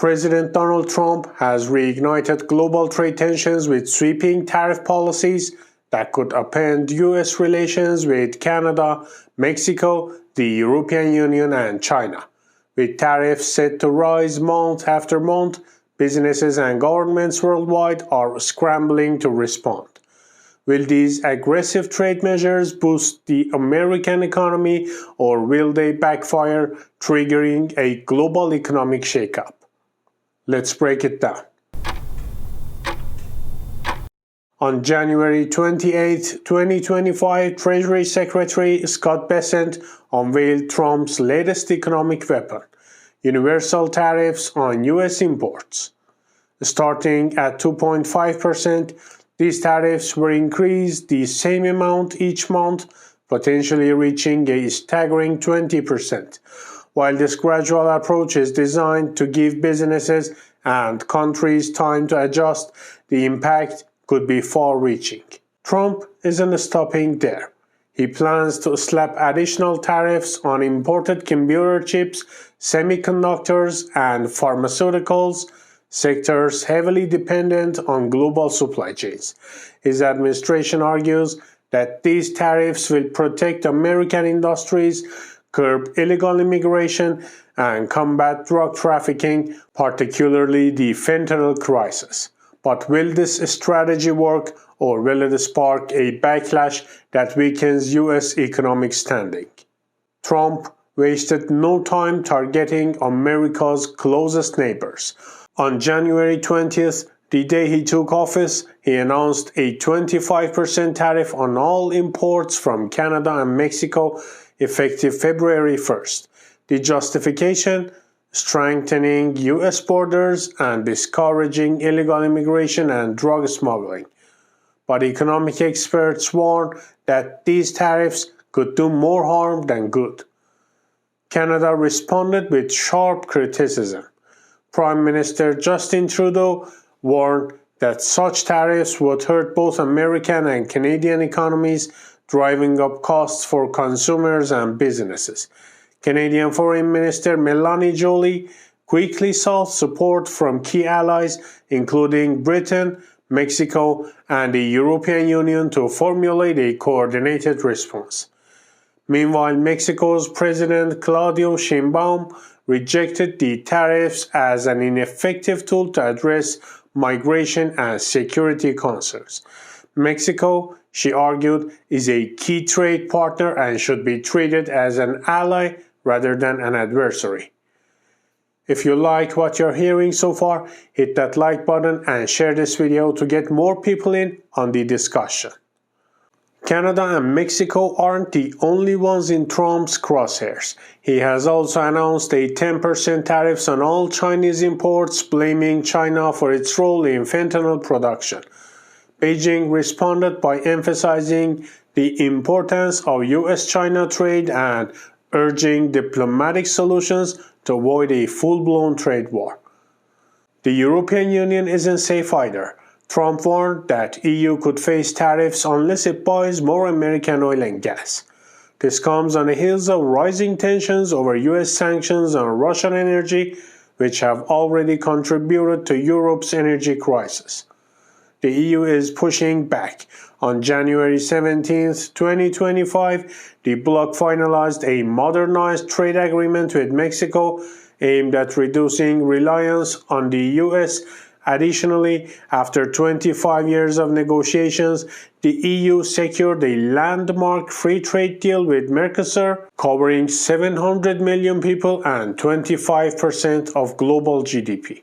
President Donald Trump has reignited global trade tensions with sweeping tariff policies that could upend U.S. relations with Canada, Mexico, the European Union, and China. With tariffs set to rise month after month, businesses and governments worldwide are scrambling to respond. Will these aggressive trade measures boost the American economy, or will they backfire, triggering a global economic shakeup? Let's break it down. On January 28, 2025, Treasury Secretary Scott Bessent unveiled Trump's latest economic weapon, universal tariffs on U.S. imports. Starting at 2.5%, these tariffs were increased the same amount each month, potentially reaching a staggering 20%. While this gradual approach is designed to give businesses and countries time to adjust, the impact could be far-reaching. Trump isn't stopping there. He plans to slap additional tariffs on imported computer chips, semiconductors, and pharmaceuticals, sectors heavily dependent on global supply chains. His administration argues that these tariffs will protect American industries, curb illegal immigration, and combat drug trafficking, particularly the fentanyl crisis. But will this strategy work, or will it spark a backlash that weakens U.S. economic standing? Trump wasted no time targeting America's closest neighbors. On January 20th, the day he took office, he announced a 25% tariff on all imports from Canada and Mexico, effective February 1st. The justification? Strengthening U.S. borders and discouraging illegal immigration and drug smuggling. But economic experts warn that these tariffs could do more harm than good. Canada responded with sharp criticism. Prime Minister Justin Trudeau warned that such tariffs would hurt both American and Canadian economies, driving up costs for consumers and businesses. Canadian Foreign Minister Melanie Joly quickly sought support from key allies, including Britain, Mexico, and the European Union, to formulate a coordinated response. Meanwhile, Mexico's President Claudia Sheinbaum rejected the tariffs as an ineffective tool to address migration and security concerns. Mexico, she argued, is a key trade partner and should be treated as an ally rather than an adversary. If you like what you're hearing so far, hit that like button and share this video to get more people in on the discussion. Canada and Mexico aren't the only ones in Trump's crosshairs. He has also announced a 10% tariffs on all Chinese imports, blaming China for its role in fentanyl production. Beijing responded by emphasizing the importance of U.S.-China trade and urging diplomatic solutions to avoid a full-blown trade war. The European Union isn't safe either. Trump warned that EU could face tariffs unless it buys more American oil and gas. This comes on the heels of rising tensions over US sanctions on Russian energy, which have already contributed to Europe's energy crisis. The EU is pushing back. On January 17, 2025, the bloc finalized a modernized trade agreement with Mexico aimed at reducing reliance on the US. Additionally, after 25 years of negotiations, the EU secured a landmark free trade deal with Mercosur, covering 700 million people and 25% of global GDP.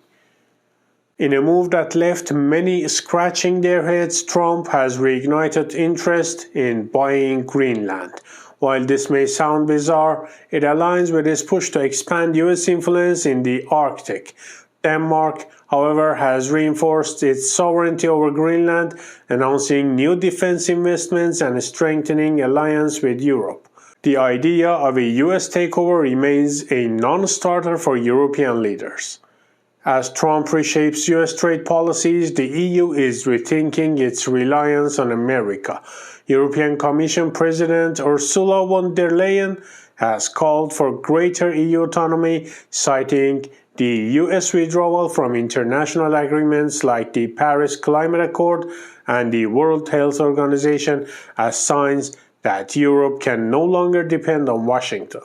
In a move that left many scratching their heads, Trump has reignited interest in buying Greenland. While this may sound bizarre, it aligns with his push to expand US influence in the Arctic. Denmark, however, has reinforced its sovereignty over Greenland, announcing new defense investments and strengthening alliance with Europe. The idea of a US takeover remains a non-starter for European leaders. As Trump reshapes U.S. trade policies, the EU is rethinking its reliance on America. European Commission President Ursula von der Leyen has called for greater EU autonomy, citing the U.S. withdrawal from international agreements like the Paris Climate Accord and the World Health Organization as signs that Europe can no longer depend on Washington.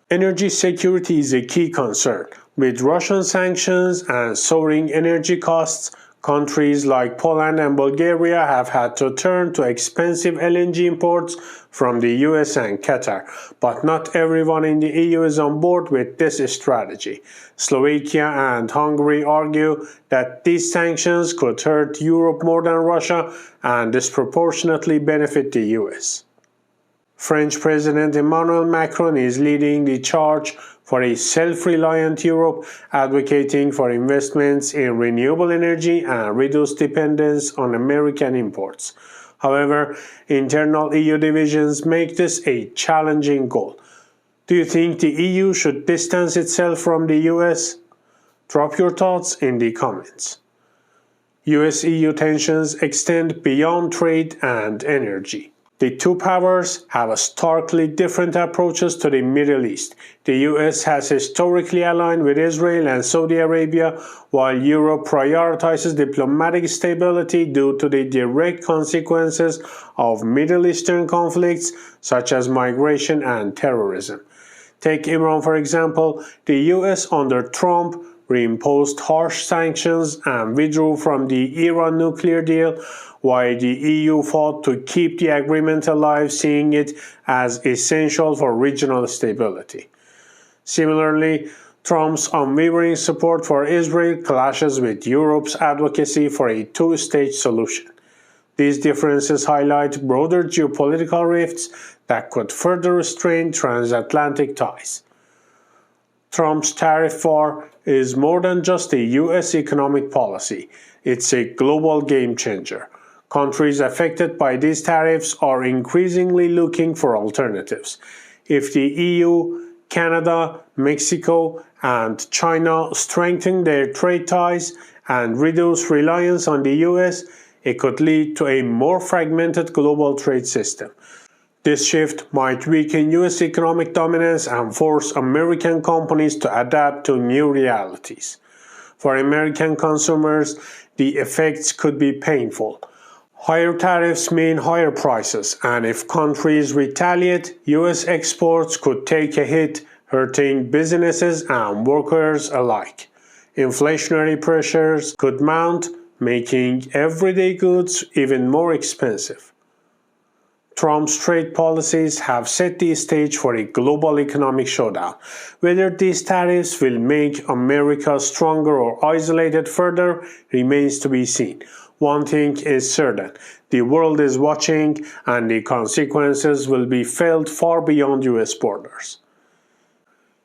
Energy security is a key concern. With Russian sanctions and soaring energy costs, countries like Poland and Bulgaria have had to turn to expensive LNG imports from the US and Qatar, but not everyone in the EU is on board with this strategy. Slovakia and Hungary argue that these sanctions could hurt Europe more than Russia and disproportionately benefit the US. French President Emmanuel Macron is leading the charge for a self-reliant Europe, advocating for investments in renewable energy and reduced dependence on American imports. However, internal EU divisions make this a challenging goal. Do you think the EU should distance itself from the US? Drop your thoughts in the comments. US EU tensions extend beyond trade and energy. The two powers have starkly different approaches to the Middle East. The US has historically aligned with Israel and Saudi Arabia, while Europe prioritizes diplomatic stability due to the direct consequences of Middle Eastern conflicts such as migration and terrorism. Take Iran for example. The US under Trump reimposed harsh sanctions and withdrew from the Iran nuclear deal, while the EU fought to keep the agreement alive, seeing it as essential for regional stability. Similarly, Trump's unwavering support for Israel clashes with Europe's advocacy for a two-state solution. These differences highlight broader geopolitical rifts that could further strain transatlantic ties. Trump's tariff war is more than just a US economic policy. It's a global game changer. Countries affected by these tariffs are increasingly looking for alternatives. If the EU, Canada, Mexico, and China strengthen their trade ties and reduce reliance on the US, it could lead to a more fragmented global trade system. This shift might weaken US economic dominance and force American companies to adapt to new realities. For American consumers, the effects could be painful. Higher tariffs mean higher prices, and if countries retaliate, US exports could take a hit, hurting businesses and workers alike. Inflationary pressures could mount, making everyday goods even more expensive. Trump's trade policies have set the stage for a global economic showdown. Whether these tariffs will make America stronger or isolate it further remains to be seen. One thing is certain, the world is watching and the consequences will be felt far beyond US borders.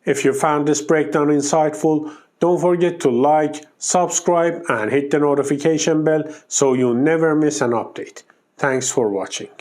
If you found this breakdown insightful, don't forget to like, subscribe and hit the notification bell so you never miss an update. Thanks for watching.